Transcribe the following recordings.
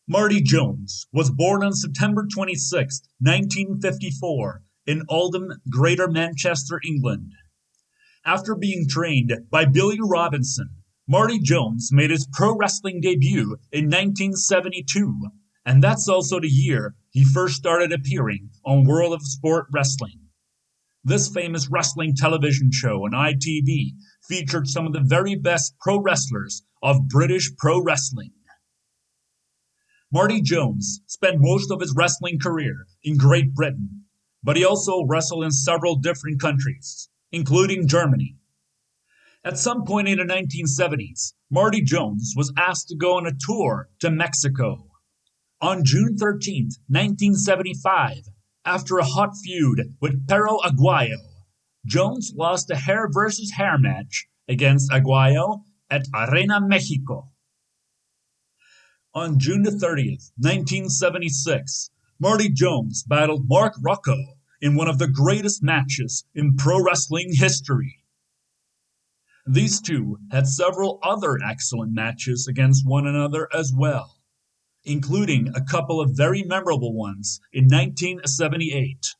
Marty Jones was born on September 26, 1954, in Oldham, Greater Manchester, England. After being trained by Billy Robinson, Marty Jones made his pro wrestling debut in 1972, and that's also the year he first started appearing on World of Sport Wrestling. This famous wrestling television show on ITV featured some of the very best pro wrestlers of British pro wrestling. Marty Jones spent most of his wrestling career in Great Britain, but he also wrestled in several different countries, including Germany. At some point in the 1970s, Marty Jones was asked to go on a tour to Mexico. On June 13, 1975, after a hot feud with Perro Aguayo, Jones lost a hair versus hair match against Aguayo at Arena Mexico. On June 30th, 1976, Marty Jones battled Mark Rocco in one of the greatest matches in pro wrestling history. These two had several other excellent matches against one another as well, including a couple of very memorable ones in 1978.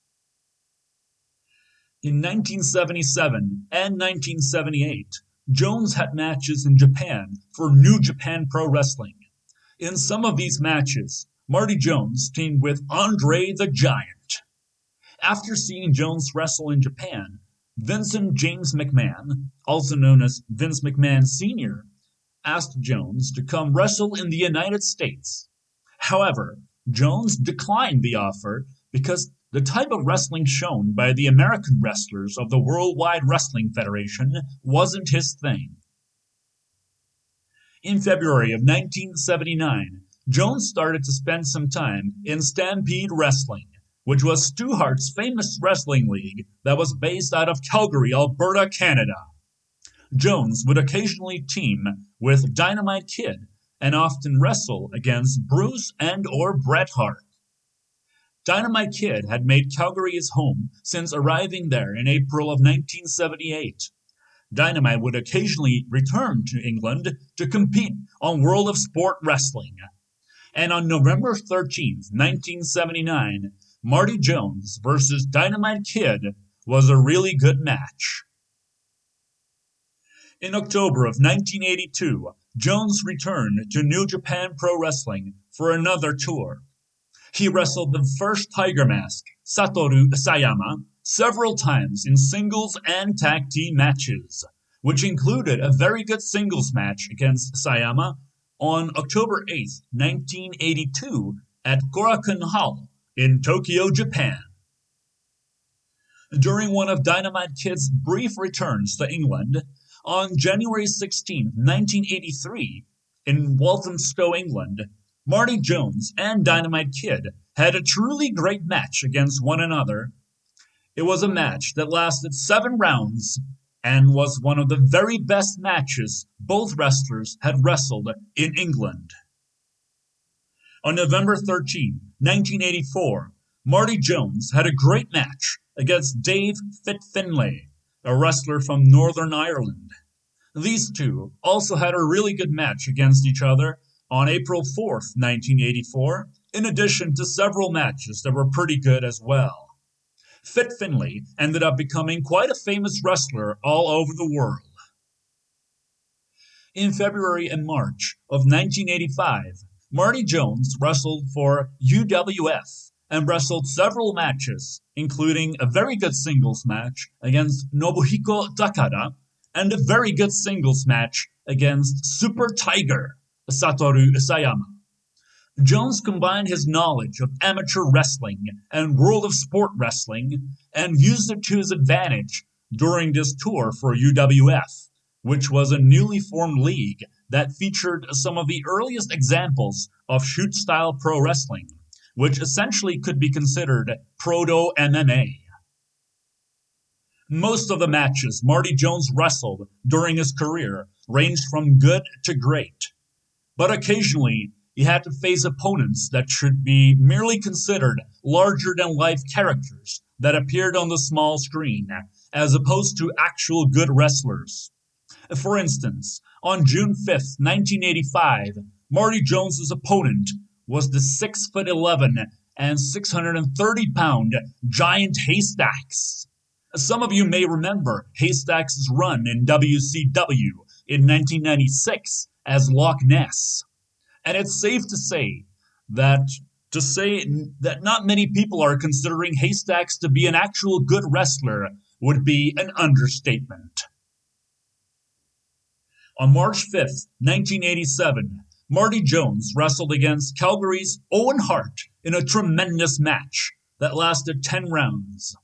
In 1977 and 1978, Jones had matches in Japan for New Japan Pro Wrestling. In some of these matches, Marty Jones teamed with Andre the Giant. After seeing Jones wrestle in Japan, Vincent James McMahon, also known as Vince McMahon Sr., asked Jones to come wrestle in the United States. However, Jones declined the offer because the type of wrestling shown by the American wrestlers of the Worldwide Wrestling Federation wasn't his thing. In February of 1979, Jones started to spend some time in Stampede Wrestling, which was Stu Hart's famous wrestling league that was based out of Calgary, Alberta, Canada. Jones would occasionally team with Dynamite Kid and often wrestle against Bruce and or Bret Hart. Dynamite Kid had made Calgary his home since arriving there in April of 1978. Dynamite would occasionally return to England to compete on World of Sport Wrestling. And on November 13, 1979, Marty Jones versus Dynamite Kid was a really good match. In October of 1982, Jones returned to New Japan Pro Wrestling for another tour. He wrestled the first Tiger Mask, Satoru Sayama, several times in singles and tag team matches, which included a very good singles match against Sayama on October 8, 1982 at Korakuen Hall in Tokyo, Japan. During one of Dynamite Kid's brief returns to England, on January 16, 1983, in Walthamstow, England, Marty Jones and Dynamite Kid had a truly great match against one another. It was a match that lasted 7 rounds and was one of the very best matches both wrestlers had wrestled in England. On November 13, 1984, Marty Jones had a great match against Dave Fit Finlay, a wrestler from Northern Ireland. These two also had a really good match against each other on April 4, 1984, in addition to several matches that were pretty good as well. Fit Finlay ended up becoming quite a famous wrestler all over the world. In February and March of 1985, Marty Jones wrestled for UWF and wrestled several matches, including a very good singles match against Nobuhiko Takada and a very good singles match against Super Tiger, Satoru Sayama. Jones combined his knowledge of amateur wrestling and World of Sport Wrestling and used it to his advantage during this tour for UWF, which was a newly formed league that featured some of the earliest examples of shoot-style pro wrestling, which essentially could be considered proto-MMA. Most of the matches Marty Jones wrestled during his career ranged from good to great, but occasionally he had to face opponents that should be merely considered larger-than-life characters that appeared on the small screen, as opposed to actual good wrestlers. For instance, on June 5, 1985, Marty Jones's opponent was the 6'11" and 630-pound giant Haystacks. Some of you may remember Haystacks' run in WCW in 1996 as Loch Ness. And it's safe that to say that not many people are considering Haystacks to be an actual good wrestler would be an understatement. On March 5th, 1987, Marty Jones wrestled against Calgary's Owen Hart in a tremendous match that lasted 10 rounds.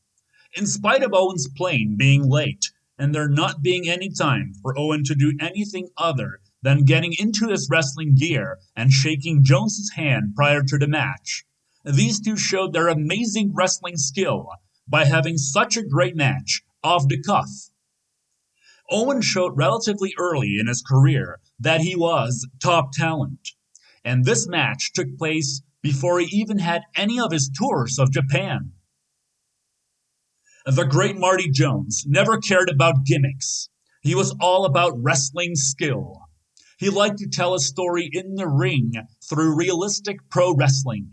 In spite of Owen's plane being late and there not being any time for Owen to do anything other than getting into his wrestling gear and shaking Jones's hand prior to the match, these two showed their amazing wrestling skill by having such a great match off the cuff. Owen showed relatively early in his career that he was top talent, and this match took place before he even had any of his tours of Japan. The great Marty Jones never cared about gimmicks. He was all about wrestling skill. He liked to tell a story in the ring through realistic pro wrestling.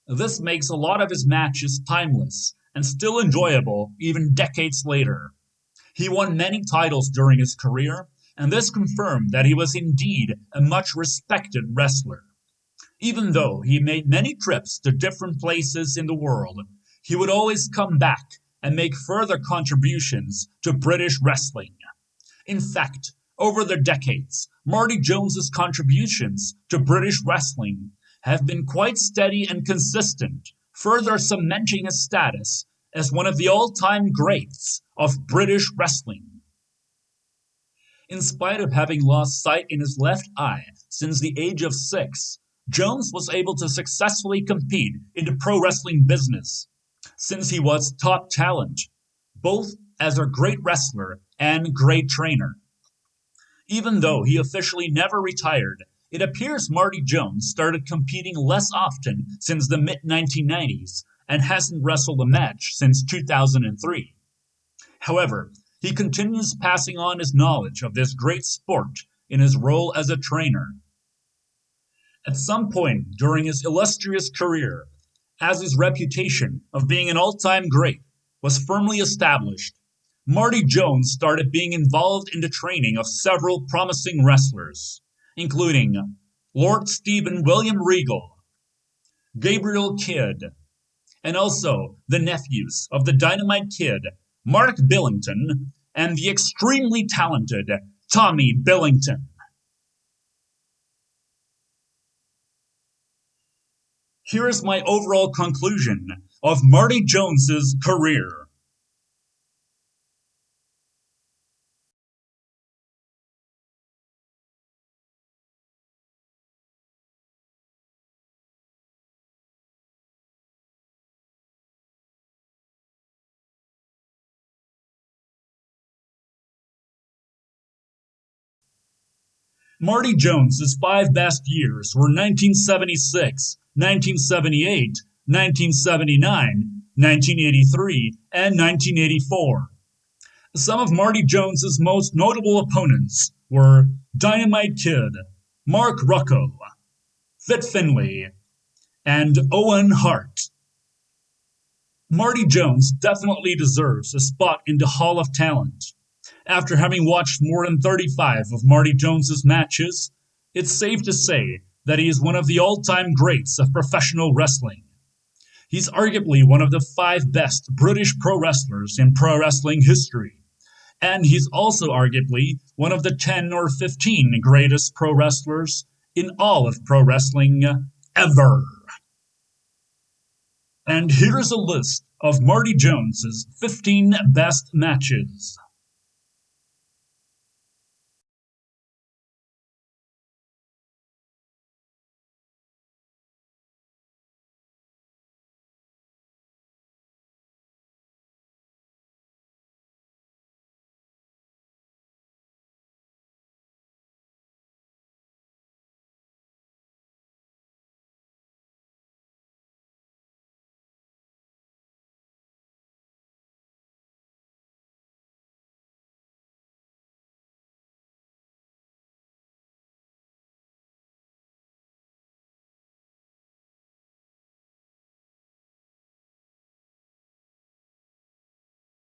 This makes a lot of his matches timeless and still enjoyable even decades later. He won many titles during his career, and this confirmed that he was indeed a much respected wrestler. Even though he made many trips to different places in the world, he would always come back and make further contributions to British wrestling. In fact, over the decades, Marty Jones's contributions to British wrestling have been quite steady and consistent, further cementing his status as one of the all-time greats of British wrestling. In spite of having lost sight in his left eye since the age of 6, Jones was able to successfully compete in the pro wrestling business, since he was top talent, both as a great wrestler and great trainer. Even though he officially never retired, it appears Marty Jones started competing less often since the mid-1990s and hasn't wrestled a match since 2003. However, he continues passing on his knowledge of this great sport in his role as a trainer. At some point during his illustrious career, as his reputation of being an all-time great was firmly established, Marty Jones started being involved in the training of several promising wrestlers, including Lord Stephen William Regal, Gabriel Kidd, and also the nephews of the Dynamite Kid, Mark Billington, and the extremely talented Tommy Billington. Here is my overall conclusion of Marty Jones's career. Marty Jones's 5 best years were 1976, 1978, 1979, 1983, and 1984. Some of Marty Jones's most notable opponents were Dynamite Kid, Mark Rocco, Fit Finlay, and Owen Hart. Marty Jones definitely deserves a spot in the Hall of Talent. After having watched more than 35 of Marty Jones's matches, it's safe to say that he is one of the all-time greats of professional wrestling. He's arguably one of the 5 best British pro wrestlers in pro wrestling history, and he's also arguably one of the 10 or 15 greatest pro wrestlers in all of pro wrestling ever. And here's a list of Marty Jones's 15 best matches.